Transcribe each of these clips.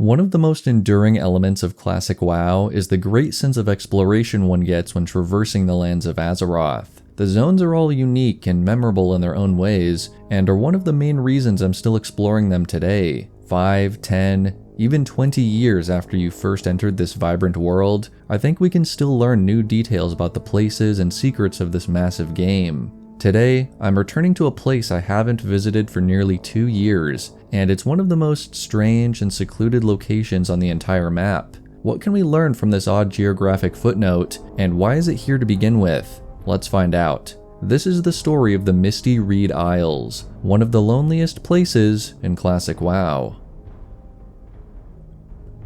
One of the most enduring elements of classic WoW is the great sense of exploration one gets when traversing the lands of Azeroth. The zones are all unique and memorable in their own ways, and are one of the main reasons I'm still exploring them today. 5, 10, even 20 years after you first entered this vibrant world, I think we can still learn new details about the places and secrets of this massive game. Today, I'm returning to a place I haven't visited for nearly 2 years, and it's one of the most strange and secluded locations on the entire map. What can we learn from this odd geographic footnote, and why is it here to begin with? Let's find out. This is the story of the Misty Reed Isles, one of the loneliest places in classic WoW.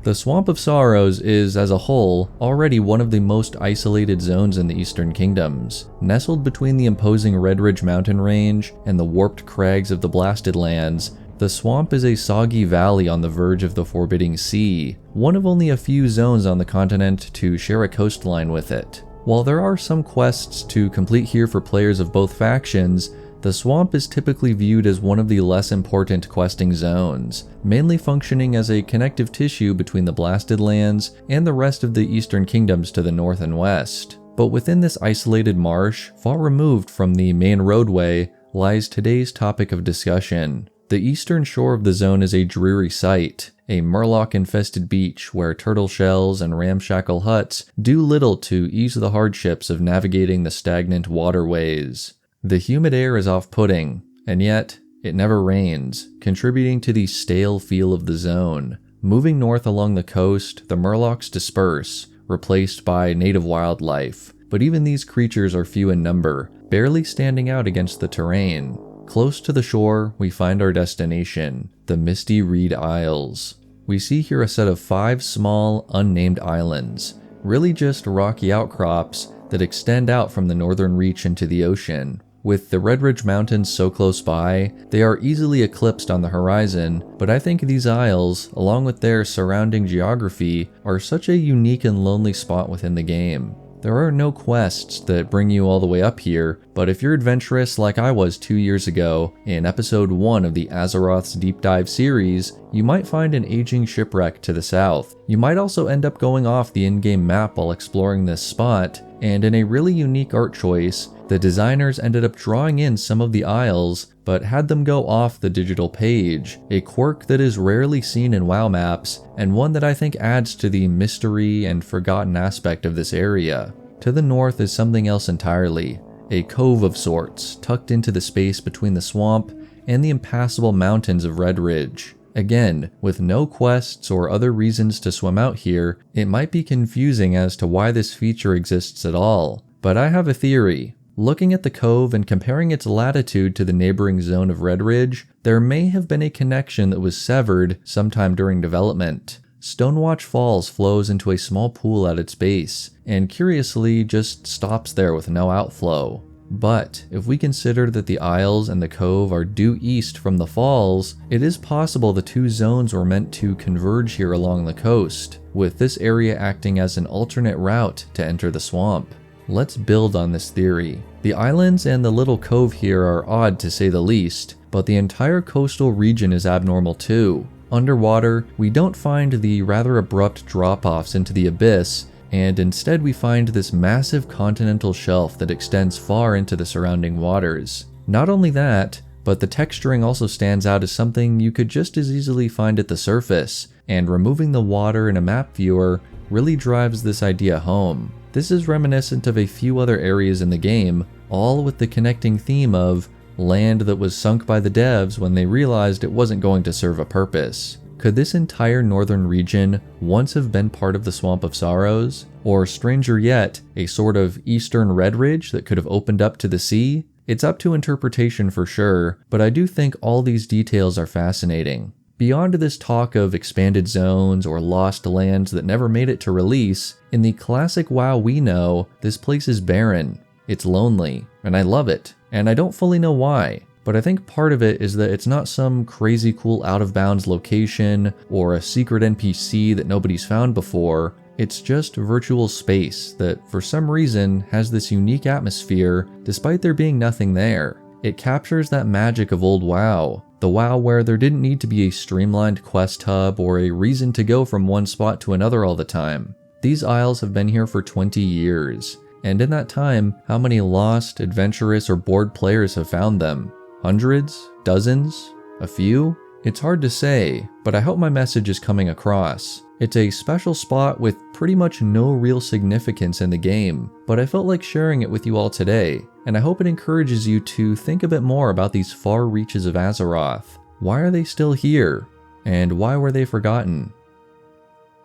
The Swamp of Sorrows is, as a whole, already one of the most isolated zones in the Eastern Kingdoms. Nestled between the imposing Red Ridge mountain range and the warped crags of the Blasted Lands, the swamp is a soggy valley on the verge of the Forbidding Sea, one of only a few zones on the continent to share a coastline with it. While there are some quests to complete here for players of both factions, the swamp is typically viewed as one of the less important questing zones, mainly functioning as a connective tissue between the Blasted Lands and the rest of the Eastern Kingdoms to the north and west. But within this isolated marsh, far removed from the main roadway, lies today's topic of discussion. The eastern shore of the zone is a dreary sight, a murloc-infested beach where turtle shells and ramshackle huts do little to ease the hardships of navigating the stagnant waterways. The humid air is off-putting, and yet it never rains, contributing to the stale feel of the zone. Moving north along the coast, the murlocs disperse, replaced by native wildlife, but even these creatures are few in number, barely standing out against the terrain. Close to the shore, we find our destination, the Misty Reed Isles. We see here a set of 5 small, unnamed islands, really just rocky outcrops that extend out from the northern reach into the ocean. With the Red Ridge Mountains so close by, they are easily eclipsed on the horizon, but I think these isles, along with their surrounding geography, are such a unique and lonely spot within the game. There are no quests that bring you all the way up here, but if you're adventurous like I was 2 years ago, in episode 1 of the Azeroth's Deep Dive series, you might find an aging shipwreck to the south. You might also end up going off the in-game map while exploring this spot, and in a really unique art choice, the designers ended up drawing in some of the isles, but had them go off the digital page, a quirk that is rarely seen in WoW maps, and one that I think adds to the mystery and forgotten aspect of this area. To the north is something else entirely, a cove of sorts, tucked into the space between the swamp and the impassable mountains of Red Ridge. Again, with no quests or other reasons to swim out here, it might be confusing as to why this feature exists at all, but I have a theory. Looking at the cove and comparing its latitude to the neighboring zone of Red Ridge, there may have been a connection that was severed sometime during development. Stonewatch Falls flows into a small pool at its base, and curiously just stops there with no outflow. But if we consider that the Isles and the Cove are due east from the falls, it is possible the two zones were meant to converge here along the coast, with this area acting as an alternate route to enter the swamp. Let's build on this theory. The islands and the little cove here are odd to say the least, but the entire coastal region is abnormal too. Underwater, we don't find the rather abrupt drop-offs into the abyss, and instead we find this massive continental shelf that extends far into the surrounding waters. Not only that, but the texturing also stands out as something you could just as easily find at the surface, and removing the water in a map viewer really drives this idea home. This is reminiscent of a few other areas in the game, all with the connecting theme of land that was sunk by the devs when they realized it wasn't going to serve a purpose. Could this entire northern region once have been part of the Swamp of Sorrows? Or stranger yet, a sort of eastern Red Ridge that could have opened up to the sea? It's up to interpretation for sure, but I do think all these details are fascinating. Beyond this talk of expanded zones or lost lands that never made it to release, in the classic WoW we know, this place is barren. It's lonely, and I love it, and I don't fully know why. But I think part of it is that it's not some crazy cool out-of-bounds location or a secret NPC that nobody's found before. It's just virtual space that, for some reason, has this unique atmosphere despite there being nothing there. It captures that magic of old WoW, The WoW where there didn't need to be a streamlined quest hub or a reason to go from one spot to another all the time. These isles have been here for 20 years, and in that time, how many lost, adventurous, or bored players have found them? Hundreds? Dozens? A few? It's hard to say, but I hope my message is coming across. It's a special spot with pretty much no real significance in the game, but I felt like sharing it with you all today, and I hope it encourages you to think a bit more about these far reaches of Azeroth. Why are they still here? And why were they forgotten?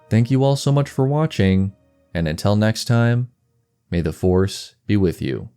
Thank you all so much for watching, and until next time, may the Force be with you.